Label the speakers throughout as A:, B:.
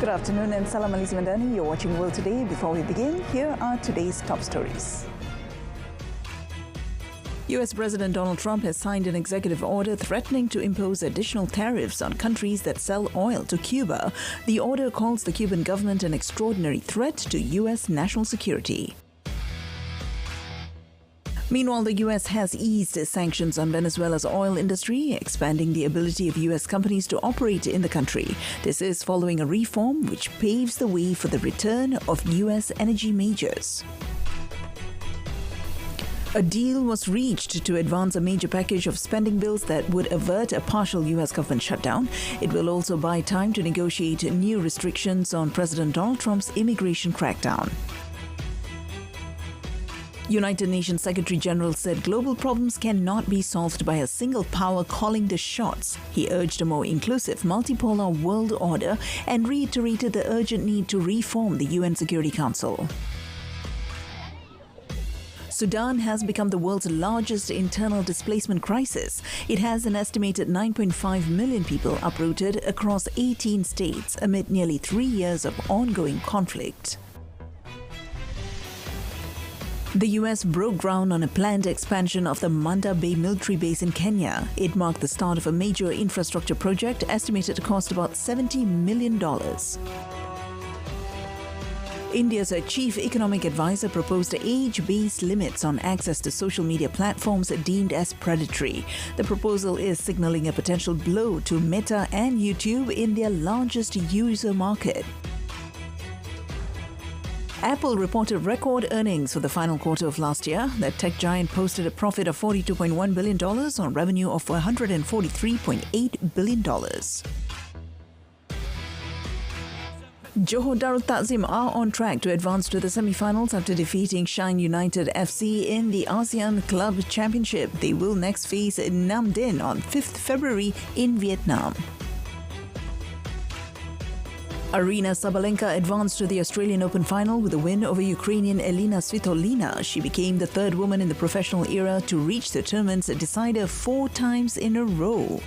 A: Good afternoon and Salam Malaysia Madani. You're watching World Today. Before we begin, here are today's top stories. US President Donald Trump has signed an executive order threatening to impose additional tariffs on countries that sell oil to Cuba. The order calls the Cuban government an extraordinary threat to US national security. Meanwhile, the US has eased sanctions on Venezuela's oil industry, expanding the ability of US companies to operate in the country. This is following a reform which paves the way for the return of US energy majors. A deal was reached to advance a major package of spending bills that would avert a partial US government shutdown. It will also buy time to negotiate new restrictions on President Donald Trump's immigration crackdown. United Nations Secretary-General said global problems cannot be solved by a single power calling the shots. He urged a more inclusive, multipolar world order and reiterated the urgent need to reform the UN Security Council. Sudan has become the world's largest internal displacement crisis. It has an estimated 9.5 million people uprooted across 18 states amid nearly 3 years of ongoing conflict. The US broke ground on a planned expansion of the Manda Bay military base in Kenya. It marked the start of a major infrastructure project estimated to cost about $70 million. India's chief economic advisor proposed age-based limits on access to social media platforms deemed as predatory. The proposal is signaling a potential blow to Meta and YouTube in their largest user market. Apple reported record earnings for the final quarter of last year. The tech giant posted a profit of $42.1 billion on revenue of $143.8 billion. Johor Darul Takzim are on track to advance to the semi-finals after defeating Shine United FC in the ASEAN Club Championship. They will next face Nam Dinh on 5th February in Vietnam. Arina Sabalenka advanced to the Australian Open final with a win over Ukrainian Elena Svitolina. She became the third woman in the professional era to reach the tournament's decider 4 times in a row.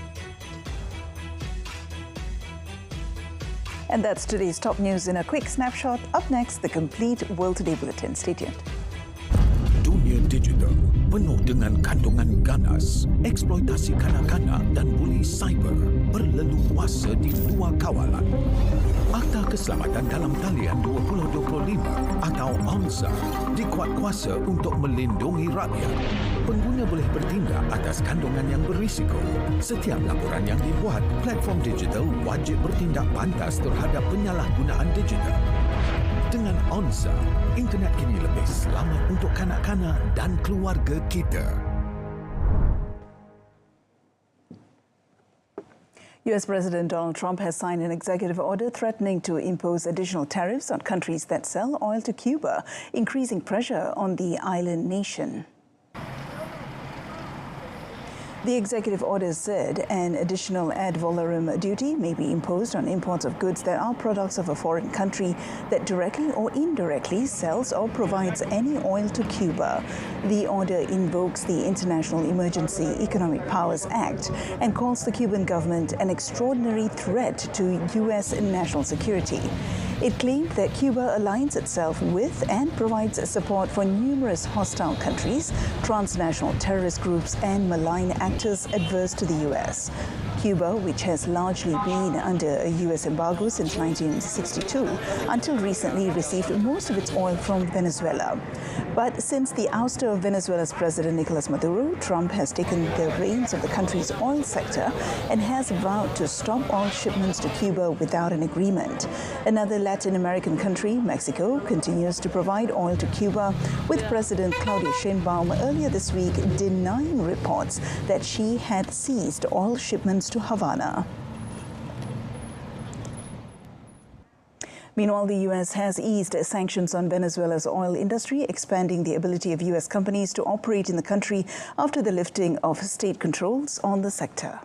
A: And that's today's top news in a quick snapshot. Up next, the complete World Today Bulletin. Stay tuned.
B: Dunia digital penuh dengan kandungan ganas, eksploitasi kanak-kanak dan buli cyber berleluasa di luar kawalan. Akta Keselamatan dalam Talian 2025 atau AMSA dikuat kuasa untuk melindungi rakyat. Pengguna boleh bertindak atas kandungan yang berisiko. Setiap laporan yang dibuat, platform digital wajib bertindak pantas terhadap penyalahgunaan digital. Dengan AMSA, internet kini lebih selamat untuk kanak-kanak dan keluarga kita.
A: US President Donald Trump has signed an executive order threatening to impose additional tariffs on countries that sell oil to Cuba, increasing pressure on the island nation. The executive order said an additional ad valorem duty may be imposed on imports of goods that are products of a foreign country that directly or indirectly sells or provides any oil to Cuba. The order invokes the International Emergency Economic Powers Act and calls the Cuban government an extraordinary threat to U.S. national security. It claimed that Cuba aligns itself with and provides support for numerous hostile countries, transnational terrorist groups, and malign actors adverse to the U.S. Cuba, which has largely been under a U.S. embargo since 1962, until recently received most of its oil from Venezuela. But since the ouster of Venezuela's President Nicolas Maduro, Trump has taken the reins of the country's oil sector and has vowed to stop oil shipments to Cuba without an agreement. Another Latin American country, Mexico, continues to provide oil to Cuba, with President Claudia Sheinbaum earlier this week denying reports that she had seized oil shipments to Havana. Meanwhile, the U.S. has eased sanctions on Venezuela's oil industry, expanding the ability of U.S. companies to operate in the country after the lifting of state controls on the sector.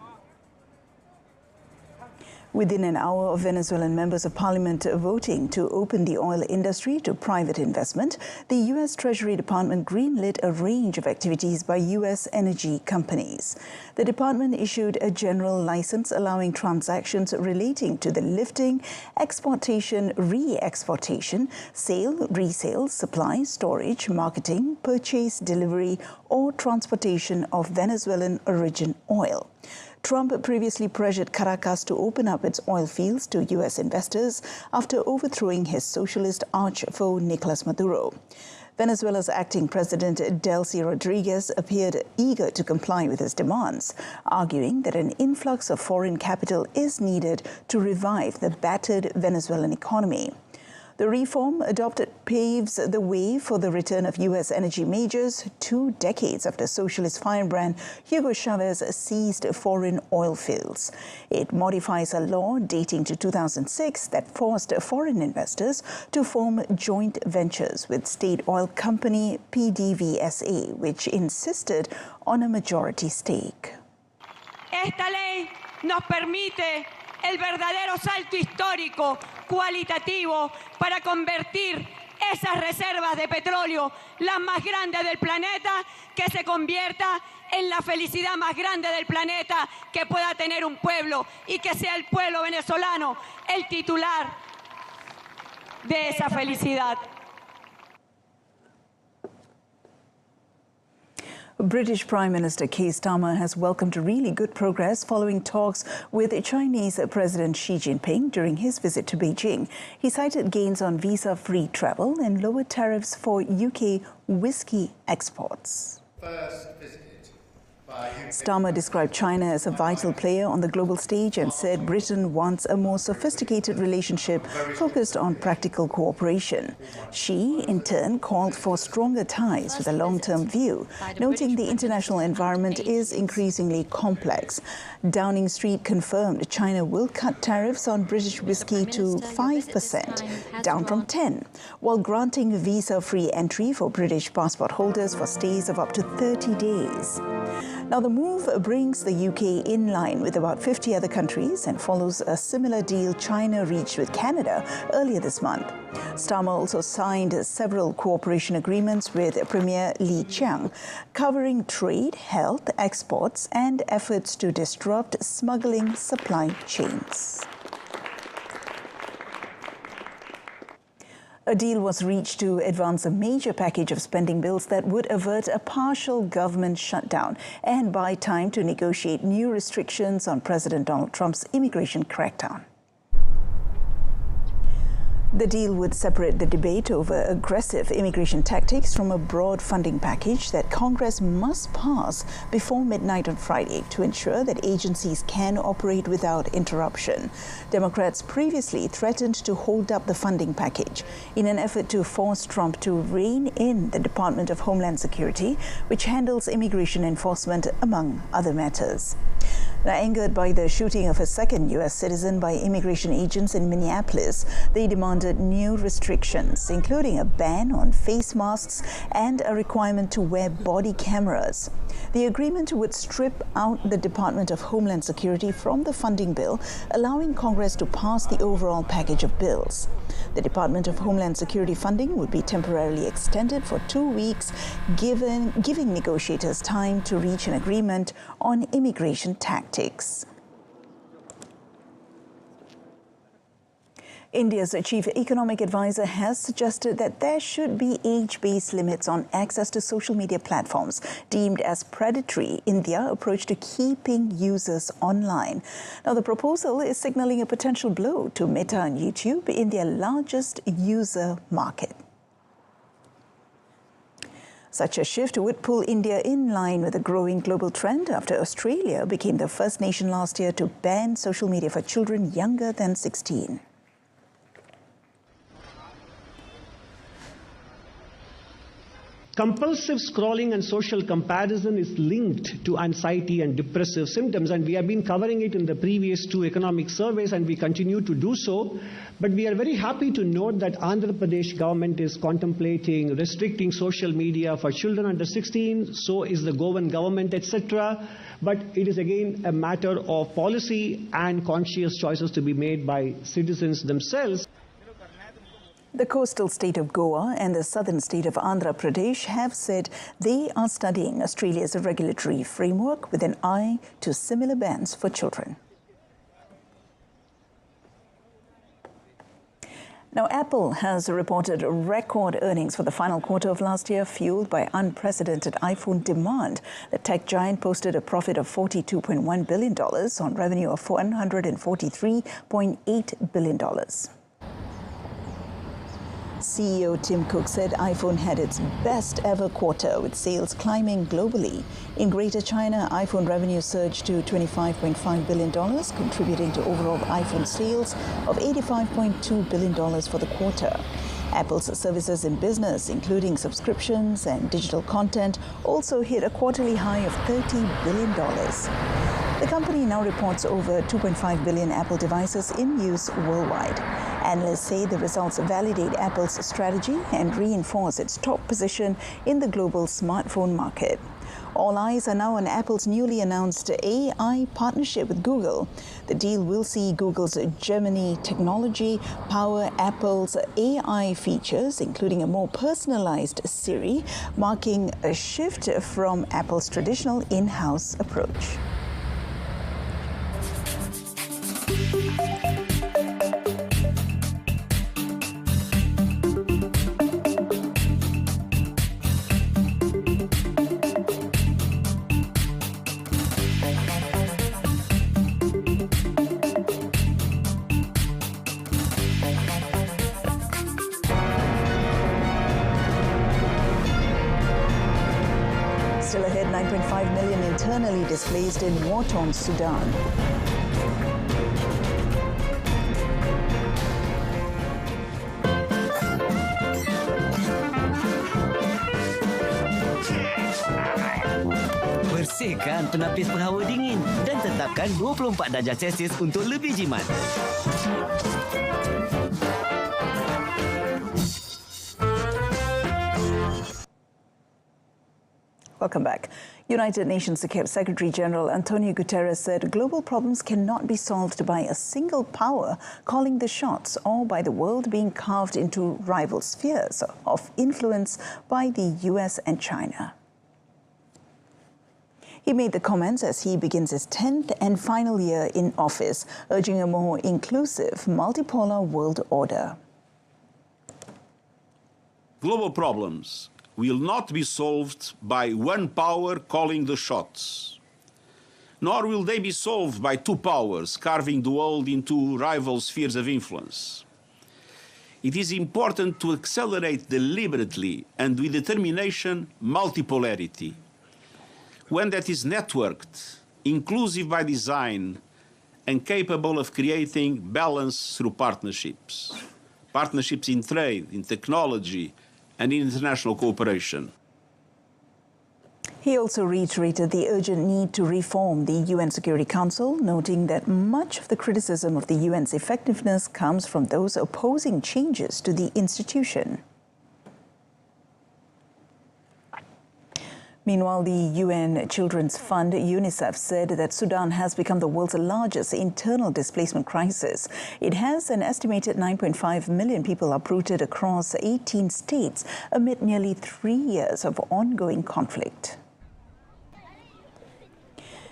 A: Within an hour of Venezuelan members of parliament voting to open the oil industry to private investment, the U.S. Treasury Department greenlit a range of activities by U.S. energy companies. The department issued a general license allowing transactions relating to the lifting, exportation, re-exportation, sale, resale, supply, storage, marketing, purchase, delivery, or transportation of Venezuelan origin oil. Trump previously pressured Caracas to open up its oil fields to U.S. investors after overthrowing his socialist arch-foe Nicolas Maduro. Venezuela's acting president Delcy Rodriguez appeared eager to comply with his demands, arguing that an influx of foreign capital is needed to revive the battered Venezuelan economy. The reform adopted paves the way for the return of U.S. energy majors 2 decades after socialist firebrand Hugo Chavez seized foreign oil fields. It modifies a law dating to 2006 that forced foreign investors to form joint ventures with state oil company PDVSA, which insisted on a majority stake.
C: Esta ley nos permite el verdadero salto histórico, cualitativo, para convertir esas reservas de petróleo, las más grandes del planeta, que se convierta en la felicidad más grande del planeta que pueda tener un pueblo y que sea el pueblo venezolano el titular de esa felicidad.
A: British Prime Minister Keir Starmer has welcomed really good progress following talks with Chinese President Xi Jinping during his visit to Beijing. He cited gains on visa-free travel and lower tariffs for UK whiskey exports. Starmer described China as a vital player on the global stage and said Britain wants a more sophisticated relationship focused on practical cooperation. Xi, in turn, called for stronger ties with a long-term view, noting the international environment is increasingly complex. Downing Street confirmed China will cut tariffs on British whiskey to 5%, down from 10%, while granting visa-free entry for British passport holders for stays of up to 30 days. Now, the move brings the UK in line with about 50 other countries and follows a similar deal China reached with Canada earlier this month. Starmer also signed several cooperation agreements with Premier Li Qiang, covering trade, health, exports, and efforts to disrupt smuggling supply chains. A deal was reached to advance a major package of spending bills that would avert a partial government shutdown and buy time to negotiate new restrictions on President Donald Trump's immigration crackdown. The deal would separate the debate over aggressive immigration tactics from a broad funding package that Congress must pass before midnight on Friday to ensure that agencies can operate without interruption. Democrats previously threatened to hold up the funding package in an effort to force Trump to rein in the Department of Homeland Security, which handles immigration enforcement, among other matters. Now, angered by the shooting of a second U.S. citizen by immigration agents in Minneapolis, they demanded new restrictions, including a ban on face masks and a requirement to wear body cameras. The agreement would strip out the Department of Homeland Security from the funding bill, allowing Congress to pass the overall package of bills. The Department of Homeland Security funding would be temporarily extended for 2 weeks, giving negotiators time to reach an agreement on immigration tactics. India's chief economic advisor has suggested that there should be age-based limits on access to social media platforms deemed as predatory in their approach to keeping users online. Now, the proposal is signaling a potential blow to Meta and YouTube in their largest user market. Such a shift would pull India in line with a growing global trend after Australia became the first nation last year to ban social media for children younger than 16.
D: Compulsive scrolling and social comparison is linked to anxiety and depressive symptoms, and we have been covering it in the previous 2 economic surveys, and we continue to do so. But we are very happy to note that Andhra Pradesh government is contemplating restricting social media for children under 16, so is the Goan government, etc. But it is again a matter of policy and conscious choices to be made by citizens themselves.
A: The coastal state of Goa and the southern state of Andhra Pradesh have said they are studying Australia's regulatory framework with an eye to similar bans for children. Now, Apple has reported record earnings for the final quarter of last year, fueled by unprecedented iPhone demand. The tech giant posted a profit of $42.1 billion on revenue of $143.8 billion. CEO Tim Cook said iPhone had its best ever quarter, with sales climbing globally. In Greater China, iPhone revenue surged to $25.5 billion, contributing to overall iPhone sales of $85.2 billion for the quarter. Apple's services in business, including subscriptions and digital content, also hit a quarterly high of $30 billion. The company now reports over 2.5 billion Apple devices in use worldwide. Analysts say the results validate Apple's strategy and reinforce its top position in the global smartphone market. All eyes are now on Apple's newly announced AI partnership with Google. The deal will see Google's Gemini technology power Apple's AI features, including a more personalized Siri, marking a shift from Apple's traditional in-house approach. Still ahead, 9.5 million internally displaced in war-torn Sudan.
E: Bersihkan penapis penghawa dingin dan tetapkan 24 darjah Celsius untuk lebih jimat.
A: Welcome back. United Nations Secretary General Antonio Guterres said global problems cannot be solved by a single power calling the shots or by the world being carved into rival spheres of influence by the US and China. He made the comments as he begins his 10th and final year in office, urging a more inclusive, multipolar world order.
F: Global problems will not be solved by one power calling the shots, nor will they be solved by two powers carving the world into rival spheres of influence. It is important to accelerate deliberately and with determination multipolarity, one that is networked, inclusive by design, and capable of creating balance through partnerships. Partnerships in trade, in technology, and in international cooperation.
A: He also reiterated the urgent need to reform the UN Security Council, noting that much of the criticism of the UN's effectiveness comes from those opposing changes to the institution. Meanwhile, the UN Children's Fund, UNICEF, said that Sudan has become the world's largest internal displacement crisis. It has an estimated 9.5 million people uprooted across 18 states amid nearly 3 years of ongoing conflict.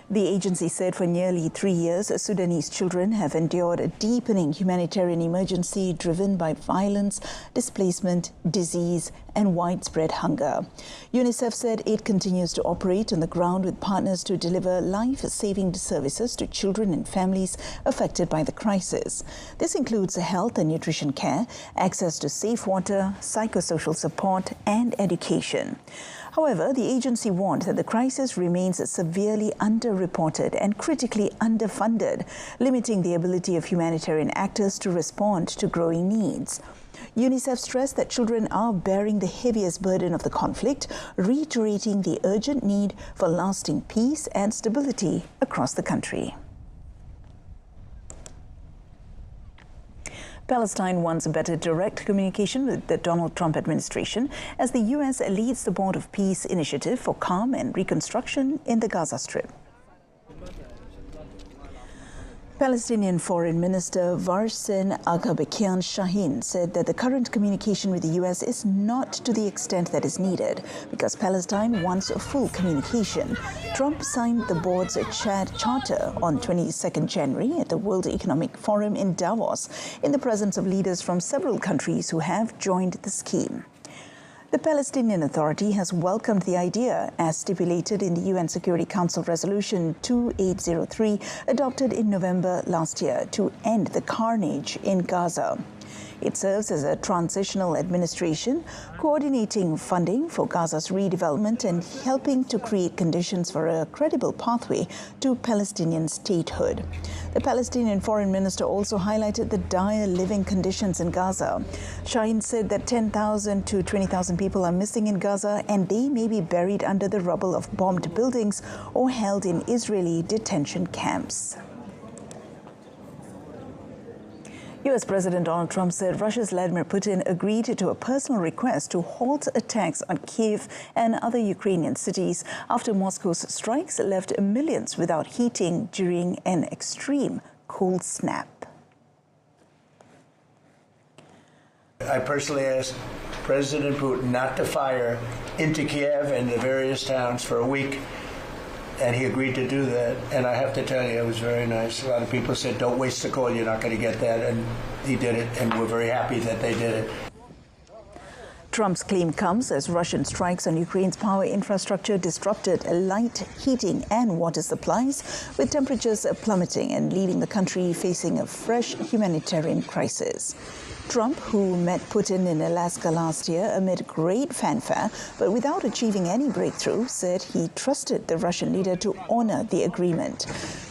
A: The agency said for nearly 3 years, Sudanese children have endured a deepening humanitarian emergency driven by violence, displacement, disease, and widespread hunger. UNICEF said it continues to operate on the ground with partners to deliver life-saving services to children and families affected by the crisis. This includes health and nutrition care, access to safe water, psychosocial support, and education. However, the agency warned that the crisis remains severely underreported and critically underfunded, limiting the ability of humanitarian actors to respond to growing needs. UNICEF stressed that children are bearing the heaviest burden of the conflict, reiterating the urgent need for lasting peace and stability across the country. Palestine wants better direct communication with the Donald Trump administration as the US leads the Board of Peace initiative for calm and reconstruction in the Gaza Strip. Palestinian Foreign Minister Varsin Aghabekian Shaheen said that the current communication with the US is not to the extent that is needed because Palestine wants full communication. Trump signed the board's charter on 22nd January at the World Economic Forum in Davos in the presence of leaders from several countries who have joined the scheme. The Palestinian Authority has welcomed the idea, as stipulated in the UN Security Council Resolution 2803, adopted in November last year, to end the carnage in Gaza. It serves as a transitional administration, coordinating funding for Gaza's redevelopment and helping to create conditions for a credible pathway to Palestinian statehood. The Palestinian Foreign Minister also highlighted the dire living conditions in Gaza. Shaheen said that 10,000 to 20,000 people are missing in Gaza and they may be buried under the rubble of bombed buildings or held in Israeli detention camps. US President Donald Trump said Russia's Vladimir Putin agreed to a personal request to halt attacks on Kyiv and other Ukrainian cities after Moscow's strikes left millions without heating during an extreme cold snap.
G: I personally asked President Putin not to fire into Kiev and the various towns for a week, and he agreed to do that. And I have to tell you, it was very nice. A lot of people said, don't waste the call, you're not going to get that. And he did it, and we're very happy that they did it.
A: Trump's claim comes as Russian strikes on Ukraine's power infrastructure disrupted light, heating and water supplies, with temperatures plummeting and leaving the country facing a fresh humanitarian crisis. Trump, who met Putin in Alaska last year amid great fanfare, but without achieving any breakthrough, said he trusted the Russian leader to honor the agreement.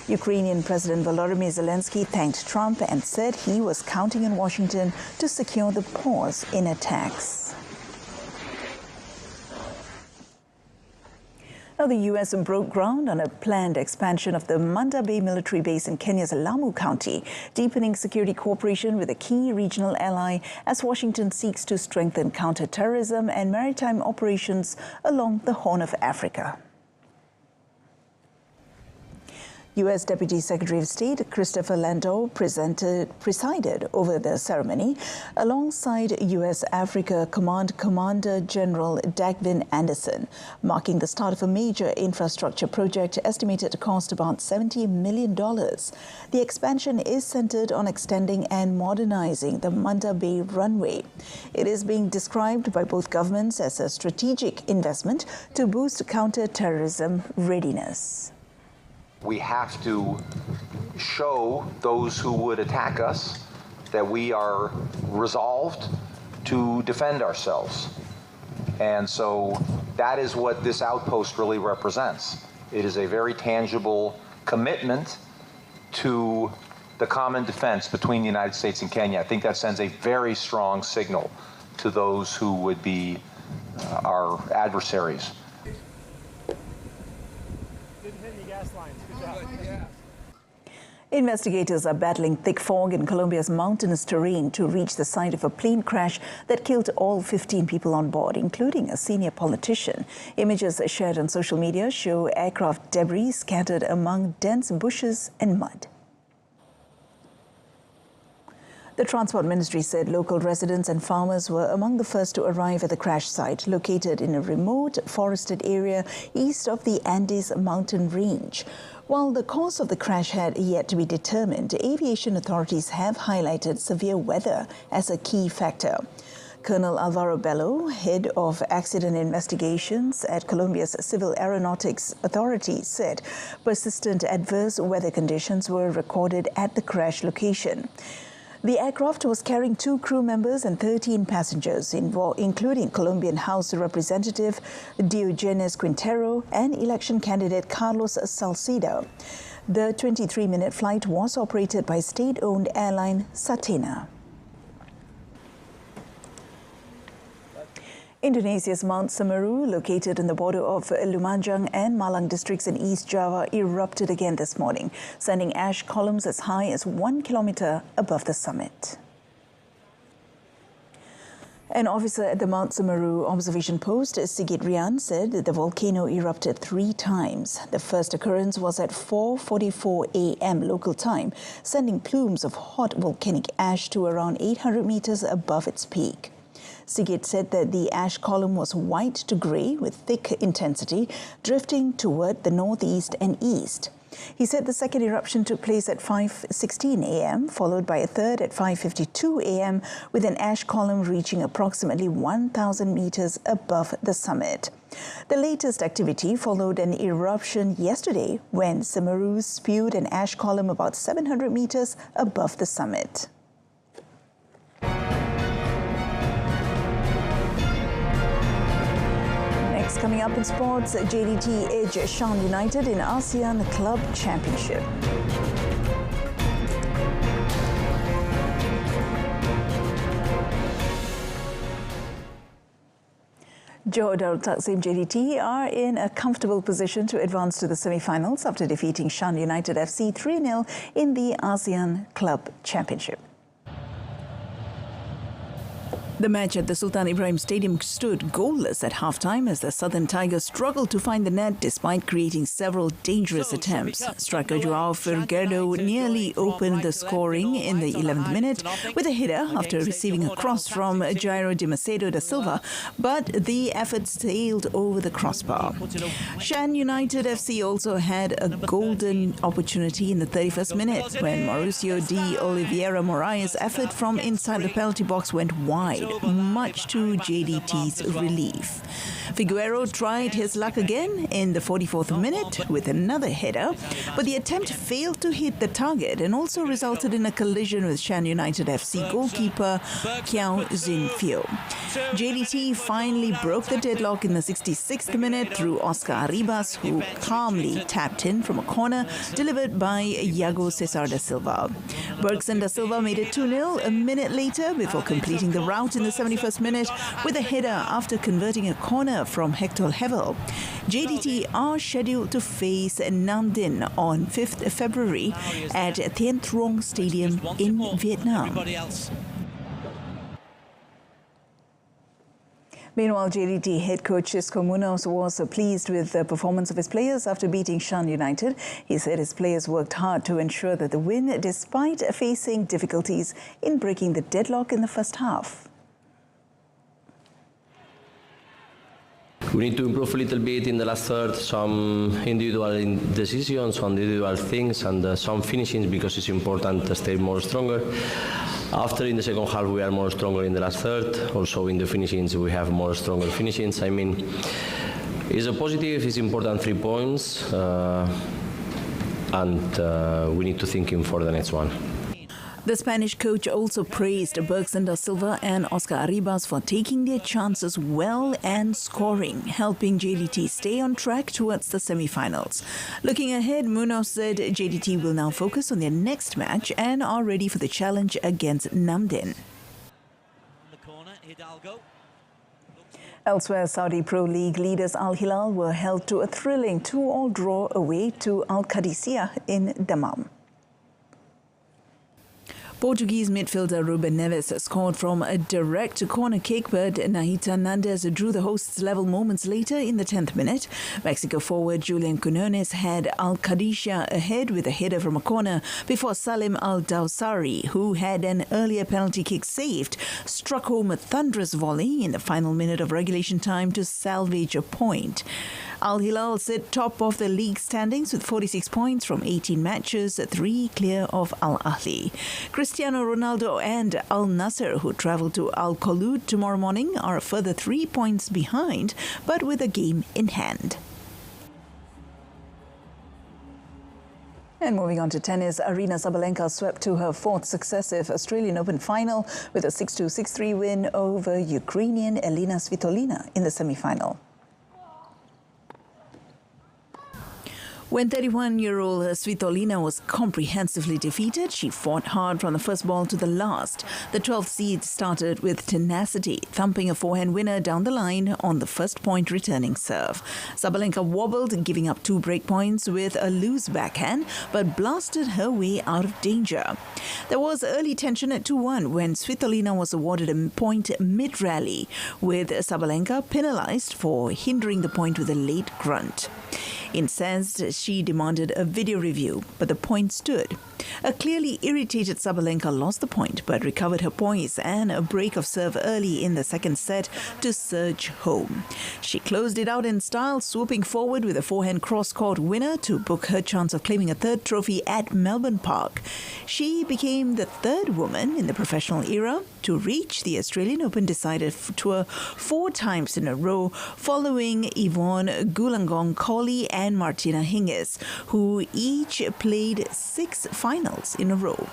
A: Ukrainian President Volodymyr Zelensky thanked Trump and said he was counting on Washington to secure the pause in attacks. Now, the U.S. broke ground on a planned expansion of the Manda Bay military base in Kenya's Lamu County, deepening security cooperation with a key regional ally as Washington seeks to strengthen counter-terrorism and maritime operations along the Horn of Africa. U.S. Deputy Secretary of State Christopher Landau presided over the ceremony alongside U.S. Africa Command Commander General Dagvin Anderson, marking the start of a major infrastructure project estimated to cost about $70 million. The expansion is centered on extending and modernizing the Manda Bay runway. It is being described by both governments as a strategic investment to boost counter-terrorism readiness.
H: We have to show those who would attack us that we are resolved to defend ourselves. And so that is what this outpost really represents. It is a very tangible commitment to the common defense between the United States and Kenya. I think that sends a very strong signal to those who would be our adversaries.
A: Investigators are battling thick fog in Colombia's mountainous terrain to reach the site of a plane crash that killed all 15 people on board, including a senior politician. Images shared on social media show aircraft debris scattered among dense bushes and mud. The Transport Ministry said local residents and farmers were among the first to arrive at the crash site, located in a remote forested area east of the Andes mountain range. While the cause of the crash had yet to be determined, aviation authorities have highlighted severe weather as a key factor. Colonel Alvaro Bello, head of accident investigations at Colombia's Civil Aeronautics Authority, said persistent adverse weather conditions were recorded at the crash location. The aircraft was carrying 2 crew members and 13 passengers, including Colombian House Representative Diogenes Quintero and election candidate Carlos Salcido. The 23-minute flight was operated by state-owned airline Setia. Indonesia's Mount Semeru, located on the border of Lumajang and Malang districts in East Java, erupted again this morning, sending ash columns as high as 1 kilometre above the summit. An officer at the Mount Semeru observation post, Sigit Rian, said that the volcano erupted 3 times. The first occurrence was at 4:44 a.m. local time, sending plumes of hot volcanic ash to around 800 metres above its peak. Sigit said that the ash column was white to grey with thick intensity, drifting toward the northeast and east. He said the second eruption took place at 5:16 a.m., followed by a third at 5:52 a.m., with an ash column reaching approximately 1,000 metres above the summit. The latest activity followed an eruption yesterday when Semeru spewed an ash column about 700 metres above the summit. Coming up in sports, JDT edge Shan United in ASEAN Club Championship. Johor Darul Taksim JDT are in a comfortable position to advance to the semi-finals after defeating Shan United FC 3-0 in the ASEAN Club Championship. The match at the Sultan Ibrahim Stadium stood goalless at half-time as the Southern Tigers struggled to find the net despite creating several dangerous attempts. Striker Joao Figueiredo nearly opened the scoring in the 11th minute with a header after receiving a cross from Jairo de Macedo da Silva, but the effort sailed over the crossbar. Shan United FC also had a golden opportunity in the 31st minute when Mauricio de Oliveira Moraes' effort from inside the penalty box went wide, much to JDT's relief. Figueiredo tried his luck again in the 44th minute with another header, but the attempt failed to hit the target and also resulted in a collision with Shan United FC goalkeeper Kiao Zinfio. JDT finally broke the deadlock in the 66th minute through Oscar Arribas, who calmly tapped in from a corner delivered by Iago Cesar da Silva. Bergson da Silva made it 2-0 a minute later before completing the rout in the 71st minute with a header after converting a corner from Hector Hevel. JDT are scheduled to face Nam on 5th February at Thien Truong Stadium in Vietnam. Meanwhile, JDT head coach Xisco Munoz was pleased with the performance of his players after beating Shan United. He said his players worked hard to ensure that the win, despite facing difficulties in breaking the deadlock in the first half.
I: We need to improve a little bit in the last third, some individual decisions, some individual things, and some finishings, because it's important to stay more stronger. After in the second half we are more stronger in the last third. Also in the finishings we have more stronger finishings. I mean, it's a positive, it's important 3 points, and we need to think in for the next one.
A: The Spanish coach also praised Bergson da Silva and Oscar Arribas for taking their chances well and scoring, helping JDT stay on track towards the semi-finals. Looking ahead, Munoz said JDT will now focus on their next match and are ready for the challenge against Nam Dinh. Elsewhere, Saudi Pro League leaders Al Hilal were held to a thrilling 2-2 draw away to Al Qadisiyah in Dammam. Portuguese midfielder Ruben Neves scored from a direct corner kick, but Nahita Nandes drew the hosts level moments later in the 10th minute. Mexico forward Julian Quinones had Al Qadisiyah ahead with a header from a corner before Salim Al-Dawsari, who had an earlier penalty kick saved, struck home a thunderous volley in the final minute of regulation time to salvage a point. Al Hilal sit top of the league standings with 46 points from 18 matches, 3 clear of Al Ahly. Cristiano Ronaldo and Al Nassr, who travel to Al Kholoud tomorrow morning, are a further 3 points behind, but with a game in hand. And moving on to tennis, Aryna Sabalenka swept to her fourth successive Australian Open final with a 6-2, 6-3 win over Ukrainian Elena Svitolina in the semi-final. When 31-year-old Svitolina was comprehensively defeated, she fought hard from the first ball to the last. The 12th seed started with tenacity, thumping a forehand winner down the line on the first point returning serve. Sabalenka wobbled, giving up 2 break points with a loose backhand, but blasted her way out of danger. There was early tension at 2-1 when Svitolina was awarded a point mid-rally, with Sabalenka penalized for hindering the point with a late grunt. Incensed, she demanded a video review, but the point stood. A clearly irritated Sabalenka lost the point, but recovered her poise and a break of serve early in the second set to surge home. She closed it out in style, swooping forward with a forehand cross-court winner to book her chance of claiming a third trophy at Melbourne Park. She became the third woman in the professional era to reach the Australian Open decided tour 4 times in a row, following Yvonne Goolagong-Cawley and Martina Hingis, who each played 6 finals in a row.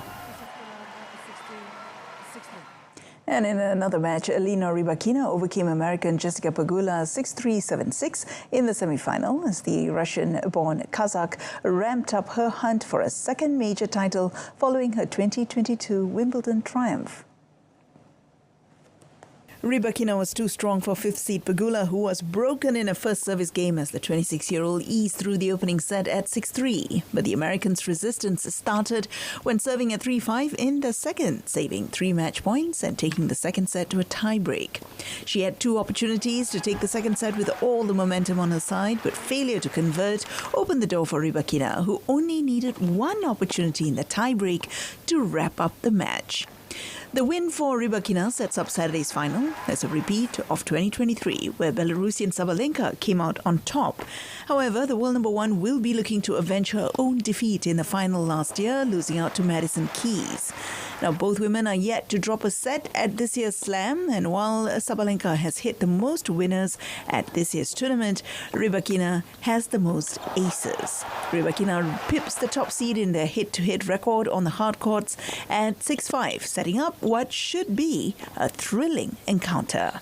A: And in another match, Elena Rybakina overcame American Jessica Pegula 6-3, 7-6 in the semi-final as the Russian-born Kazakh ramped up her hunt for a second major title following her 2022 Wimbledon triumph. Rybakina was too strong for 5th seed Pegula, who was broken in a first service game as the 26-year-old eased through the opening set at 6-3. But the Americans' resistance started when serving at 3-5 in the second, saving 3 match points and taking the second set to a tie-break. She had 2 opportunities to take the second set with all the momentum on her side, but failure to convert opened the door for Rybakina, who only needed 1 opportunity in the tie-break to wrap up the match. The win for Rybakina sets up Saturday's final as a repeat of 2023, where Belarusian Sabalenka came out on top. However, the world number 1 will be looking to avenge her own defeat in the final last year, losing out to Madison Keys. Now, both women are yet to drop a set at this year's Slam, and while Sabalenka has hit the most winners at this year's tournament, Rybakina has the most aces. Rybakina pips the top seed in their head-to-head record on the hard courts at 6-5, setting up what should be a thrilling encounter.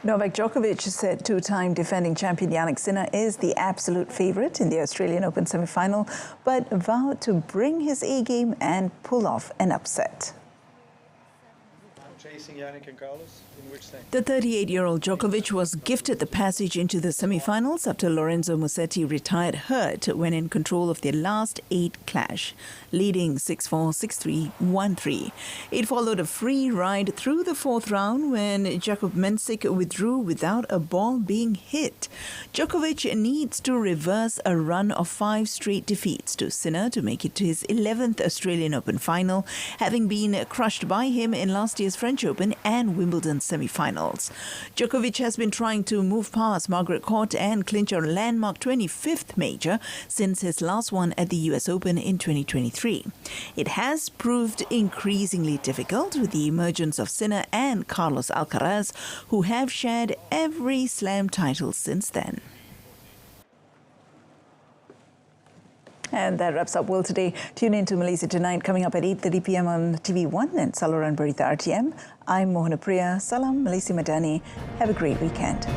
A: Novak Djokovic said 2-time defending champion Jannik Sinner is the absolute favourite in the Australian Open semi-final, but vowed to bring his A-game and pull off an upset.
J: Chasing Jannik and Carlos? In which thing?
A: The 38-year-old Djokovic was gifted the passage into the semi-finals after Lorenzo Musetti retired hurt when in control of their last 8 clash, leading 6-4, 6-3, 1-3. It followed a free ride through the 4th round when Jakub Mensik withdrew without a ball being hit. Djokovic needs to reverse a run of 5 straight defeats to Sinner to make it to his 11th Australian Open final, having been crushed by him in last year's French Open and Wimbledon semi-finals. Djokovic has been trying to move past Margaret Court and clinch a landmark 25th major since his last one at the US Open in 2023. It has proved increasingly difficult with the emergence of Sinner and Carlos Alcaraz, who have shared every Slam title since then. And that wraps up World Today. Tune in to Malaysia Tonight, coming up at 8:30 p.m. on TV1 and Saluran Berita RTM. I'm Mohana Priya. Salam Malaysia Madani. Have a great weekend.